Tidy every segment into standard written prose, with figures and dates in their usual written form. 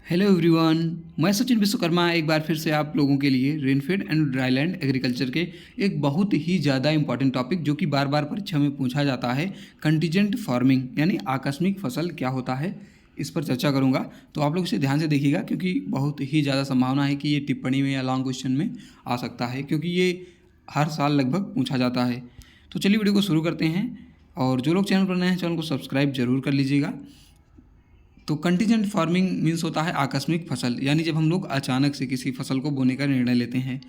Hello everyone, मैं सचिन विश्वकर्मा एक बार फिर से आप लोगों के लिए रेनफेड एंड ड्राईलैंड एग्रीकल्चर के एक बहुत ही ज़्यादा इंपॉर्टेंट टॉपिक जो कि बार बार परीक्षा में पूछा जाता है, कंटीजेंट फार्मिंग यानी आकस्मिक फसल क्या होता है, इस पर चर्चा करूंगा। तो आप लोग इसे ध्यान से देखिएगा क्योंकि बहुत ही ज़्यादा संभावना है कि ये टिप्पणी में या लॉन्ग क्वेश्चन में आ सकता है, क्योंकि ये हर साल लगभग पूछा जाता है। तो चलिए वीडियो को शुरू करते हैं, और जो लोग चैनल पर नए हैं चैनल को सब्सक्राइब जरूर कर लीजिएगा। तो कंटीजेंट फार्मिंग मीन्स होता है आकस्मिक फसल, यानी जब हम लोग अचानक से किसी फसल को बोने का निर्णय लेते हैं,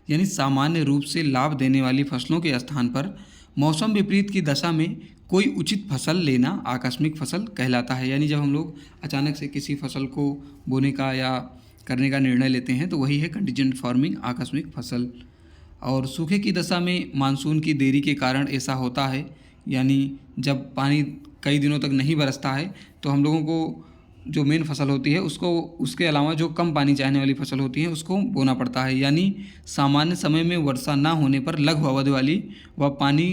यानी सामान्य रूप से लाभ देने वाली फसलों के स्थान पर मौसम विपरीत की दशा में कोई उचित फसल लेना आकस्मिक फसल कहलाता है। यानी जब हम लोग अचानक से किसी फसल को बोने का या करने का निर्णय लेते हैं तो वही है कंटीजेंट फार्मिंग, आकस्मिक फसल। और सूखे की दशा में मानसून की देरी के कारण ऐसा होता है, यानी जब पानी कई दिनों तक नहीं बरसता है तो हम लोगों को जो मेन फसल होती है उसको, उसके अलावा जो कम पानी चाहने वाली फसल होती है उसको बोना पड़ता है। यानी सामान्य समय में वर्षा ना होने पर लघु अवधि वाली व पानी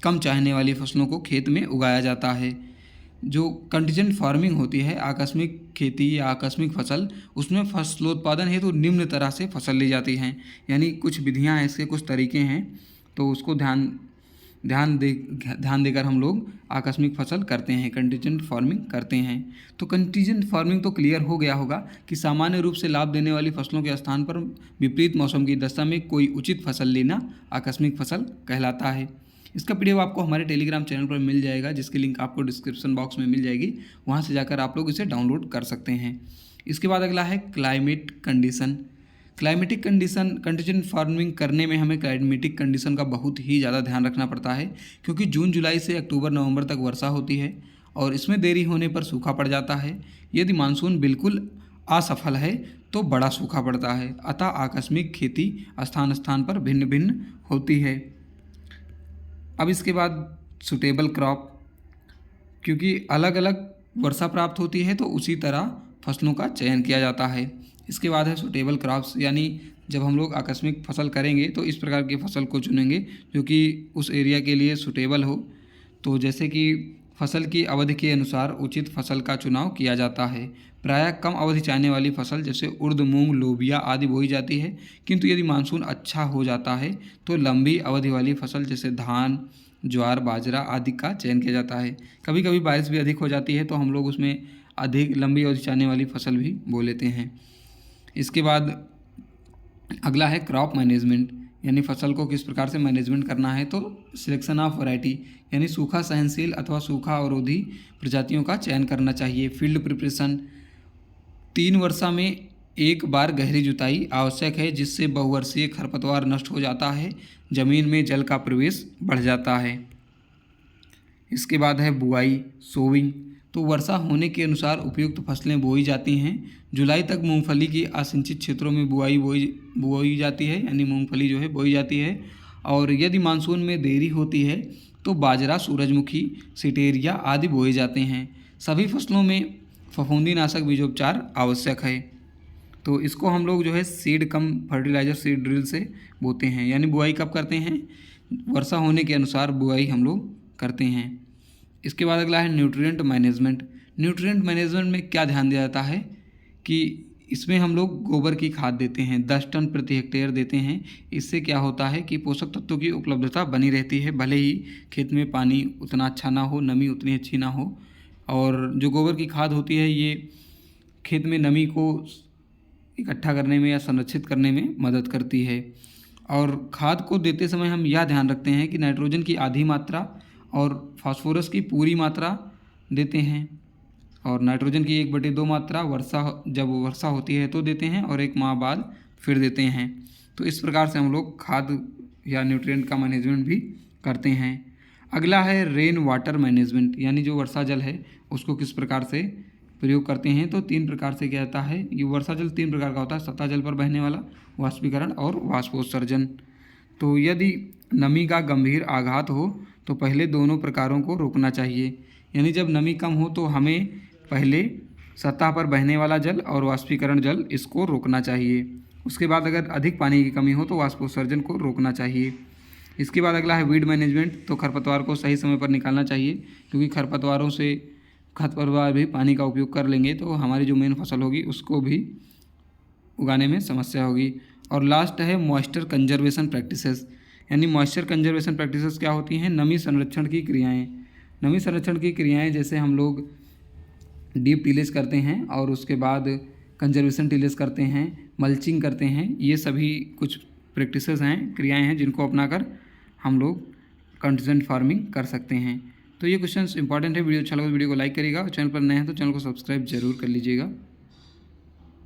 कम चाहने वाली फसलों को खेत में उगाया जाता है। जो कंटीजेंट फार्मिंग होती है, आकस्मिक खेती या आकस्मिक फसल, उसमें फसलोत्पादन हेतु निम्न तरह से फसल ली जाती हैं। यानी कुछ विधियां हैं, इसके कुछ तरीके हैं, तो उसको ध्यान देकर हम लोग आकस्मिक फसल करते हैं, कंटीजेंट फार्मिंग करते हैं। तो कंटीजेंट फार्मिंग तो क्लियर हो गया होगा कि सामान्य रूप से लाभ देने वाली फसलों के स्थान पर विपरीत मौसम की दशा में कोई उचित फसल लेना आकस्मिक फसल कहलाता है। इसका पीडीएफ आपको हमारे टेलीग्राम चैनल पर मिल जाएगा, जिसकी लिंक आपको डिस्क्रिप्शन बॉक्स में मिल जाएगी, वहाँ से जाकर आप लोग इसे डाउनलोड कर सकते हैं। इसके बाद अगला है climate condition. Climatic condition, contingent farming करने में हमें क्लाइमेटिक कंडीशन का बहुत ही ज़्यादा ध्यान रखना पड़ता है, क्योंकि जून जुलाई से अक्टूबर नवंबर तक वर्षा होती है और इसमें देरी होने पर सूखा पड़ जाता है। यदि मानसून बिल्कुल असफल है तो बड़ा सूखा पड़ता है। अतः आकस्मिक खेती स्थान स्थान पर भिन्न भिन्न होती है। अब इसके बाद सुटेबल क्रॉप, क्योंकि अलग अलग वर्षा प्राप्त होती है तो उसी तरह फसलों का चयन किया जाता है। इसके बाद है सुटेबल क्रॉप्स, यानी जब हम लोग आकस्मिक फसल करेंगे तो इस प्रकार की फसल को चुनेंगे जो कि उस एरिया के लिए सुटेबल हो। तो जैसे कि फसल की अवधि के अनुसार उचित फसल का चुनाव किया जाता है। प्रायः कम अवधि चाहने वाली फसल जैसे उर्द, मूंग, लोबिया आदि बोई जाती है, किंतु यदि मानसून अच्छा हो जाता है तो लंबी अवधि वाली फसल जैसे धान, ज्वार, बाजरा आदि का चयन किया जाता है। कभी कभी बारिश भी अधिक हो जाती है तो हम लोग उसमें अधिक लंबी अवधि चाहने वाली फसल भी बो लेते हैं। इसके बाद अगला है क्रॉप मैनेजमेंट, यानी फसल को किस प्रकार से मैनेजमेंट करना है। तो सिलेक्शन ऑफ वैरायटी, यानी सूखा सहनशील अथवा सूखा अवरोधी प्रजातियों का चयन करना चाहिए। फील्ड प्रिपरेशन, 3 वर्षा में एक बार गहरी जुताई आवश्यक है, जिससे बहुवर्षीय खरपतवार नष्ट हो जाता है, जमीन में जल का प्रवेश बढ़ जाता है। इसके बाद है बुआई, सोविंग। तो वर्षा होने के अनुसार उपयुक्त फसलें बोई जाती हैं। जुलाई तक मूंगफली की असिंचित क्षेत्रों में बोई जाती है, यानी मूंगफली जो है बोई जाती है। और यदि मानसून में देरी होती है तो बाजरा, सूरजमुखी, सिटेरिया आदि बोए जाते हैं। सभी फसलों में फफूंदीनाशक बीजोपचार आवश्यक है। तो इसको हम लोग जो है seed cum fertilizer seed drill से बोते हैं। यानी बुआई कब करते हैं? वर्षा होने के अनुसार बुआई हम लोग करते हैं। इसके बाद अगला है न्यूट्रिएंट मैनेजमेंट। न्यूट्रिएंट मैनेजमेंट में क्या ध्यान दिया जाता है कि इसमें हम लोग गोबर की खाद देते हैं, 10 टन प्रति हेक्टेयर देते हैं। इससे क्या होता है कि पोषक तत्वों की उपलब्धता बनी रहती है, भले ही खेत में पानी उतना अच्छा ना हो, नमी उतनी अच्छी ना हो। और जो गोबर की खाद होती है ये खेत में नमी को इकट्ठा करने में या संरक्षित करने में मदद करती है। और खाद को देते समय हम यह ध्यान रखते हैं कि नाइट्रोजन की आधी मात्रा और फास्फोरस की पूरी मात्रा देते हैं, और नाइट्रोजन की 1/2 मात्रा जब वर्षा होती है तो देते हैं, और 1 माह बाद फिर देते हैं। तो इस प्रकार से हम लोग खाद या न्यूट्रिएंट का मैनेजमेंट भी करते हैं। अगला है रेन वाटर मैनेजमेंट, यानी जो वर्षा जल है उसको किस प्रकार से प्रयोग करते हैं। तो 3 प्रकार से किया जाता है। ये वर्षा जल 3 प्रकार का होता है: सतह जल पर बहने वाला, वाष्पीकरण और वाष्पोत्सर्जन। तो यदि नमी का गंभीर आघात हो तो पहले दोनों प्रकारों को रोकना चाहिए। यानी जब नमी कम हो तो हमें पहले सतह पर बहने वाला जल और वाष्पीकरण जल इसको रोकना चाहिए। उसके बाद अगर अधिक पानी की कमी हो तो वाष्पोत्सर्जन को रोकना चाहिए। इसके बाद अगला है वीड मैनेजमेंट। तो खरपतवार को सही समय पर निकालना चाहिए, क्योंकि खरपतवारों से खरपतवार भी पानी का उपयोग कर लेंगे तो हमारी जो मेन फसल होगी उसको भी उगाने में समस्या होगी। और लास्ट है मॉइस्चर कंजर्वेशन प्रैक्टिसेस, यानी मॉइस्चर कंजर्वेशन प्रैक्टिसेस क्या होती हैं? नमी संरक्षण की क्रियाएं। नमी संरक्षण की क्रियाएं जैसे हम लोग डीप टिलेज करते हैं और उसके बाद कंजर्वेशन टिलेज करते हैं, मल्चिंग करते हैं, ये सभी कुछ प्रैक्टिसेस हैं, क्रियाएं हैं जिनको अपनाकर हम लोग कंटीजेंट फार्मिंग कर सकते हैं। तो ये क्वेश्चंस इंपॉर्टेंट है। वीडियो अच्छा लगा तो वीडियो को लाइक करिएगा और चैनल पर नए हैं तो चैनल को सब्सक्राइब जरूर कर लीजिएगा।